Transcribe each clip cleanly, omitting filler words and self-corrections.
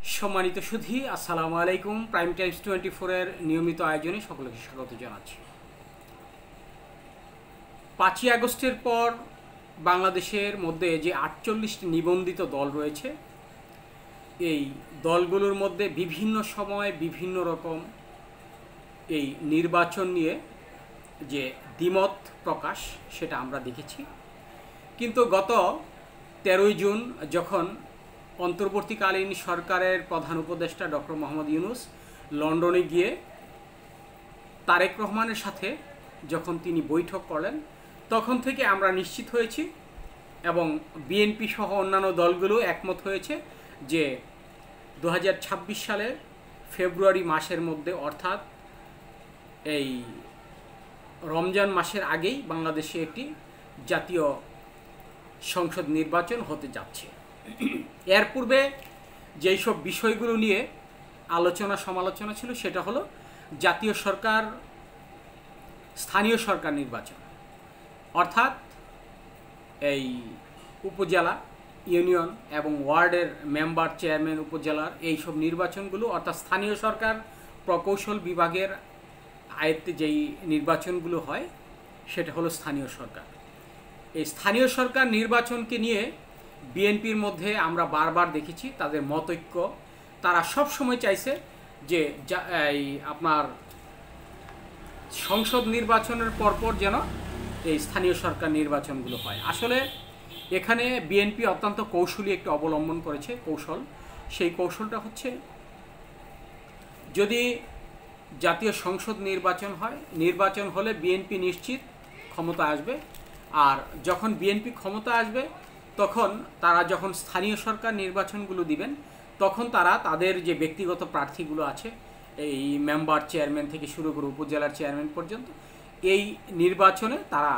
সম্মানিত সুধী, আসসালামু আলাইকুম। প্রাইম টাইমস 24-এর নিয়মিত আয়োজনে সকলকে স্বাগত জানাচ্ছি। 5ই আগস্টের পর বাংলাদেশের মধ্যে যে 48টি নিবন্ধিত দল রয়েছে, এই দলগুলোর মধ্যে বিভিন্ন সময় বিভিন্ন রকম এই নির্বাচন নিয়ে যে দ্বিমত প্রকাশ সেটা আমরা দেখেছি। কিন্তু গত 13ই জুন যখন অন্তর্বর্তীকালীন সরকারের প্রধান উপদেষ্টা ডক্টর মোহাম্মদ ইউনূস লন্ডনে গিয়ে তারেক রহমানের সাথে যখন তিনি বৈঠক করলেন, তখন থেকে আমরা নিশ্চিত হয়েছি এবং বিএনপি সহ অন্যান্য দলগুলো একমত হয়েছে যে 2026 সালের ফেব্রুয়ারি মাসের মধ্যে, অর্থাৎ এই রমজান মাসের আগেই বাংলাদেশে একটি জাতীয় সংসদ নির্বাচন হতে যাচ্ছে। এর পূর্বে যেই সব বিষয়গুলো নিয়ে আলোচনা সমালোচনা ছিল সেটা হলো জাতীয় সরকার, স্থানীয় সরকার নির্বাচন, অর্থাৎ এই উপজেলা, ইউনিয়ন এবং ওয়ার্ডের মেম্বার, চেয়ারম্যান, উপজেলার এই সব নির্বাচনগুলো, অর্থাৎ স্থানীয় সরকার প্রকৌশল বিভাগের আয়ত্তে যেই নির্বাচনগুলো হয় সেটা হলো স্থানীয় সরকার। এই স্থানীয় সরকার নির্বাচনকে নিয়ে বিএনপির মধ্যে আমরা বারবার দেখেছি তাদের মতৈক্য। তারা সব সময় চাইছে যে এই আপনার সংসদ নির্বাচনের পরপর যেন এই স্থানীয় সরকার নির্বাচনগুলো হয়। আসলে এখানে বিএনপি অত্যন্ত কৌশলী একটি অবলম্বন করেছে কৌশল। সেই কৌশলটা হচ্ছে, যদি জাতীয় সংসদ নির্বাচন হয়, নির্বাচন হলে বিএনপি নিশ্চিত ক্ষমতা আসবে। আর যখন বিএনপি ক্ষমতা আসবে তখন তারা যখন স্থানীয় সরকার নির্বাচনগুলো দিবেন, তখন তারা তাদের যে ব্যক্তিগত প্রার্থীগুলো আছে, এই মেম্বার, চেয়ারম্যান থেকে শুরু করে উপজেলার চেয়ারম্যান পর্যন্ত, এই নির্বাচনে তারা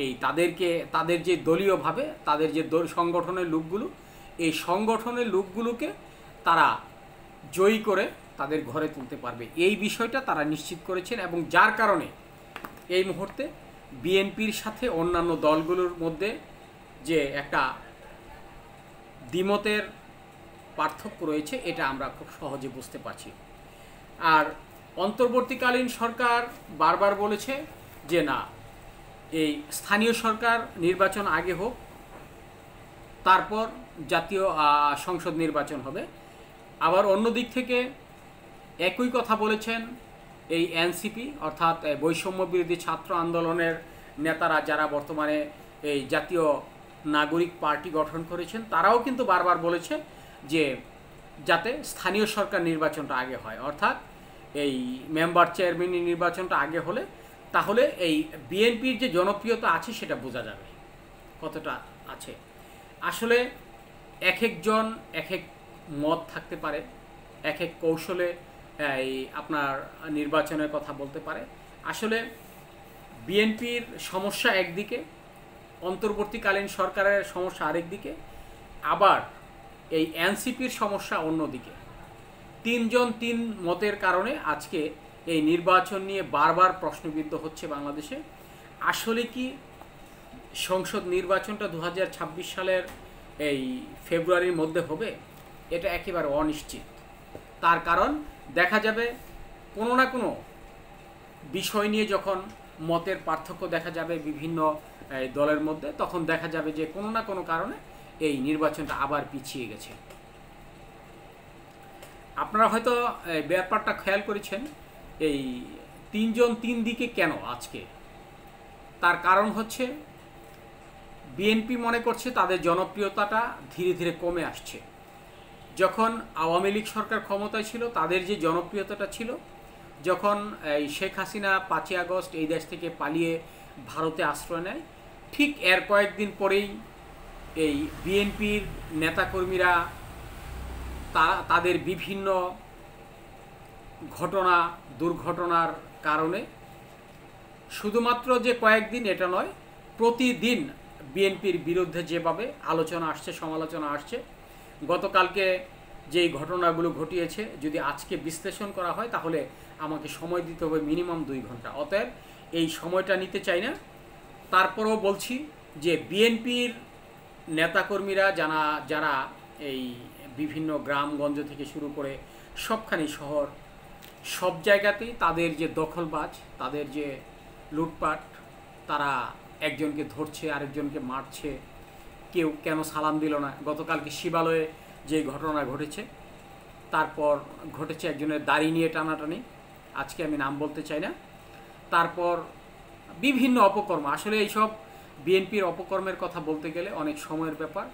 এই তাদের যে দলীয়ভাবে তাদের যে সংগঠনের লোকগুলো, এই সংগঠনের লোকগুলোকে তারা জয়ী করে তাদের ঘরে তুলতে পারবে। এই বিষয়টা তারা নিশ্চিত করেছেন এবং যার কারণে এই মুহূর্তে বিএনপির সাথে অন্যান্য দলগুলোর মধ্যে যে একটা দ্বিমতের পার্থক্য রয়েছে, এটা আমরা খুব সহজে বুঝতে পারছি। আর অন্তর্বর্তীকালীন সরকার বারবার বলেছে যে না, এই স্থানীয় সরকার নির্বাচন আগে হোক, তারপর জাতীয় সংসদ নির্বাচন হবে। আবার অন্য দিক থেকে একই কথা বলেছেন এই এনসিপি, অর্থাৎ বৈষম্য বিরোধী ছাত্র আন্দোলনের নেতারা, যারা বর্তমানে এই জাতীয় নাগরিক পার্টি গঠন করেছেন, তারাও কিন্তু বারবার বলেছে যে যাতে স্থানীয় সরকার নির্বাচনটা আগে হয়, অর্থাৎ এই মেম্বার, চেয়ারম্যান নির্বাচনটা আগে হলে তাহলে এই বিএনপির যে জনপ্রিয়তা আছে সেটা বোঝা যাবে কতটা আছে। আসলে এক একজন এক এক মত থাকতে পারে, এক এক কৌশলে এই আপনার নির্বাচনের কথা বলতে পারে। আসলে বিএনপির সমস্যা একদিকে, অন্তর্বর্তীকালীন সরকারের সমস্যা আরেকদিকে, আবার এই এনসিপির সমস্যা অন্যদিকে। তিনজন তিন মতের কারণে আজকে এই নির্বাচন নিয়ে বারবার প্রশ্নবিদ্ধ হচ্ছে বাংলাদেশে। আসলে কি সংসদ নির্বাচনটা 2026 সালের এই ফেব্রুয়ারির মধ্যে হবে? এটা একেবারে অনিশ্চিত। তার কারণ দেখা যাবে কোনো না কোনো বিষয় নিয়ে যখন মতের পার্থক্য দেখা যাবে বিভিন্ন দলের মধ্যে, তখন দেখা যাবে যে কোনো না কোনো কারণে এই নির্বাচনটা আবার পিছিয়ে গেছে। আপনারা হয়তো ব্যাপারটা খেয়াল করেছেন, এই তিনজন তিন দিকে কেন আজকে? তার কারণ হচ্ছে বিএনপি মনে করছে তাদের জনপ্রিয়তাটা ধীরে ধীরে কমে আসছে। যখন আওয়ামী লীগ সরকার ক্ষমতায় ছিল, তাদের যে জনপ্রিয়তাটা ছিল, যখন এই শেখ হাসিনা 5ই আগস্ট এই দেশ থেকে পালিয়ে ভারতে আশ্রয় নেয়, ঠিক এর কয়েকদিন পরেই এই বিএনপির নেতাকর্মীরা তাদের বিভিন্ন ঘটনা, দুর্ঘটনার কারণে, শুধুমাত্র যে কয়েকদিন এটা নয়, প্রতিদিন বিএনপির বিরুদ্ধে যেভাবে আলোচনা আসছে, সমালোচনা আসছে, গতকালকে যেই ঘটনাগুলো ঘটিয়েছে যদি আজকে বিশ্লেষণ করা হয় তাহলে আমাকে সময় দিতে হবে মিনিমাম 2 ঘন্টা। অতএব এই সময়টা নিতে চাই না। তারপরেও বলছি যে বিএনপির নেতাকর্মীরা যারা এই বিভিন্ন গ্রামগঞ্জ থেকে শুরু করে সবখানি শহর, সব জায়গাতেই তাদের যে দখলবাজ, তাদের যে লুটপাট, তারা একজনকে ধরছে, আরেকজনকে মারছে, কেউ কেন সালাম দিল না। গতকালকে শিবালয়ে যে ঘটনা ঘটেছে, তারপর ঘটেছে একজনের দাড়ি নিয়ে টানাটানি, আজকে আমি নাম বলতে চাই না। তারপর বিভিন্ন অপকর্ম, আসলে এইসব বিএনপির অপকর্মের কথা বলতে গেলে অনেক সময়ের ব্যাপার।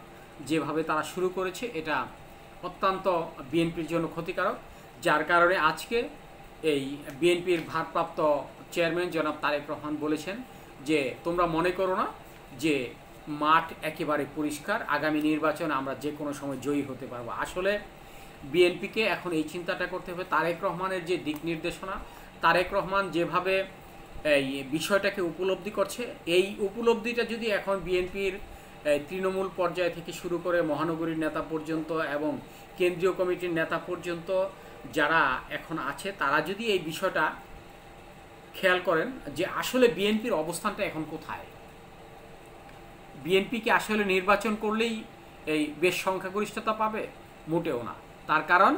যেভাবে তারা শুরু করেছে এটা অত্যন্ত বিএনপির জন্য ক্ষতিকারক, যার কারণে আজকে এই বিএনপির ভারপ্রাপ্ত চেয়ারম্যান জনাব তারেক রহমান বলেছেন যে তোমরা মনে করো না যে মাঠ একেবারে পরিষ্কার, আগামী নির্বাচনে আমরা যে কোনো সময় জয়ী হতে পারবো। আসলে বিএনপিকে এখন এই চিন্তাটা করতে হবে, তারেক রহমানের যে দিক নির্দেশনা, তারেক রহমান যেভাবে এই বিষয়টাকে উপলব্ধি করছে, এই উপলব্ধিটা যদি এখন বিএনপির তৃণমূল পর্যায় থেকে শুরু করে মহানগরীর নেতা পর্যন্ত এবং কেন্দ্রীয় কমিটির নেতা পর্যন্ত যারা এখন আছে, তারা যদি এই বিষয়টা খেয়াল করেন যে আসলে বিএনপির অবস্থানটা এখন কোথায়। বিএনপিকে আসলে নির্বাচন করলেই এই বেশ সংখ্যাগরিষ্ঠতা পাবে? মোটেও না। তার কারণ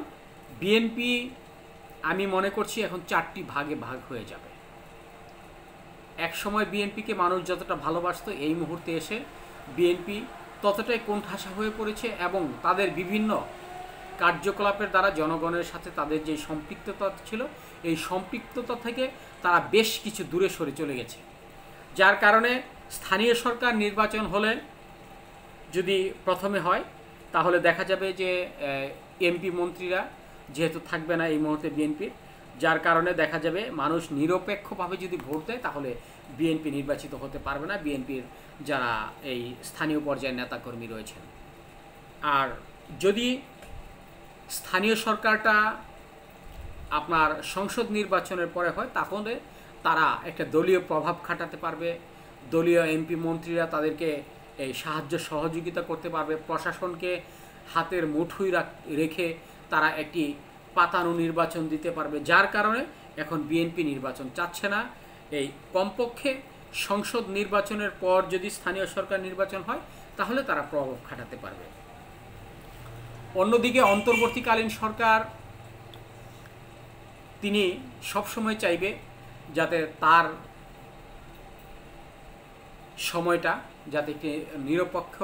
বিএনপি, আমি মনে করছি এখন 4টি ভাগে ভাগ হয়ে যাবে। এক সময় বিএনপিকে মানুষ যতটা ভালোবাসতো, এই মুহূর্তে এসে বিএনপি ততটাই কোণঠাসা হয়ে পড়েছে এবং তাদের বিভিন্ন কার্যকলাপের দ্বারা জনগণের সাথে তাদের যে সম্পৃক্ততা ছিল, এই সম্পৃক্ততা থেকে তারা বেশ কিছু দূরে সরে চলে গেছে। যার কারণে স্থানীয় সরকার নির্বাচন হলে যদি প্রথমে হয়, তাহলে দেখা যাবে যে এমপি মন্ত্রীরা যেহেতু থাকবে না এই মুহূর্তে বিএনপির, যার কারণে দেখা যাবে মানুষ নিরপেক্ষভাবে যদি ভোট দেয় তাহলে বিএনপি নির্বাচিত হতে পারবে না, বিএনপির যারা এই স্থানীয় পর্যায়ের নেতাকর্মী রয়েছেন। আর যদি স্থানীয় সরকারটা আপনার সংসদ নির্বাচনের পরে হয়, তাহলে তারা একটা দলীয় প্রভাব খাটাতে পারবে, দলীয় এমপি মন্ত্রীরা তাদেরকে এই সাহায্য সহযোগিতা করতে পারবে, প্রশাসনকে হাতের মুঠোয় রেখে তারা একটি পাতানো নির্বাচন দিতে পারবে। যার কারণে এখন বিএনপি নির্বাচন চাচ্ছে না। এই কমপক্ষে সংসদ নির্বাচনের পর যদি স্থানীয় সরকার নির্বাচন হয় তাহলে তারা প্রভাব খাটাতে পারবে। অন্যদিকে অন্তর্বর্তীকালীন সরকার তিনি সবসময় চাইবে যাতে তার সময়টা যাতে একটি নিরপেক্ষ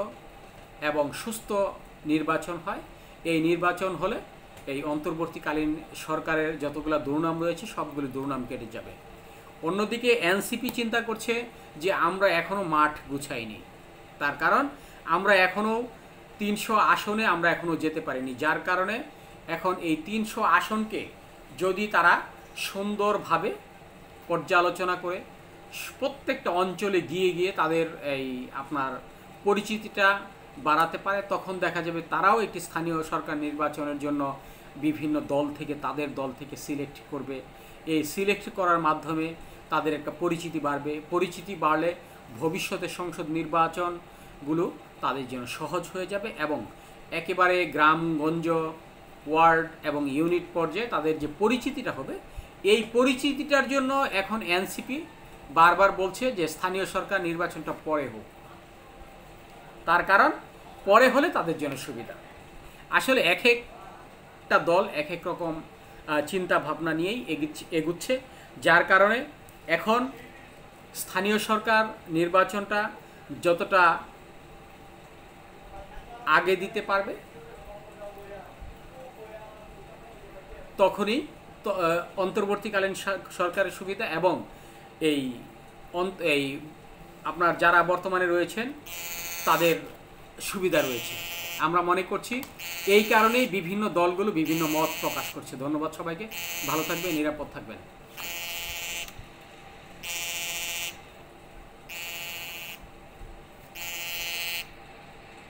এবং সুস্থ নির্বাচন হয়। এই নির্বাচন হলে এই অন্তর্বর্তীকালীন সরকারের যতগুলো দুর্নাম রয়েছে সবগুলো দুর্নাম কেটে যাবে। অন্যদিকে এনসিপি চিন্তা করছে যে আমরা এখনও মাঠ গুছাইনি, তার কারণ আমরা এখনও 300 আসনে আমরা এখনও যেতে পারিনি। যার কারণে এখন এই 300 আসনকে যদি তারা সুন্দরভাবে পর্যালোচনা করে প্রত্যেকটা অঞ্চলে গিয়ে গিয়ে তাদের এই আপনার পরিচিতিটা বাড়াতে পারে, তখন দেখা যাবে তারাও একটি স্থানীয় সরকার নির্বাচনের জন্য বিভিন্ন দল থেকে, তাদের দল থেকে সিলেক্ট করবে। এই সিলেক্ট করার মাধ্যমে তাদের একটা পরিচিতি বাড়বে, পরিচিতি বাড়লে ভবিষ্যতে সংসদ নির্বাচনগুলো তাদের জন্য সহজ হয়ে যাবে এবং একেবারে গ্রামগঞ্জ, ওয়ার্ড এবং ইউনিট পর্যায়ে তাদের যে পরিচিতিটা হবে, এই পরিচিতিটার জন্য এখন এনসিপি বারবার বলছে যে স্থানীয় সরকার নির্বাচনটা পরে হোক। তার কারণ পরে হলে তাদের জন্য সুবিধা। আসলে এক একটা দল এক এক রকম চিন্তা ভাবনা নিয়েই এগুচ্ছে, যার কারণে এখন স্থানীয় সরকার নির্বাচনটা যতটা আগে দিতে পারবে তখনই অন্তর্বর্তীকালীন সরকারের সুবিধা এবং এই আপনার যারা বর্তমানে রয়েছেন তাদের সুবিধা রয়েছে। আমরা মনে করছি এই কারণেই বিভিন্ন দলগুলো বিভিন্ন মত প্রকাশ করছে। ধন্যবাদ সবাইকে, ভালো থাকবেন, নিরাপদ থাকবেন।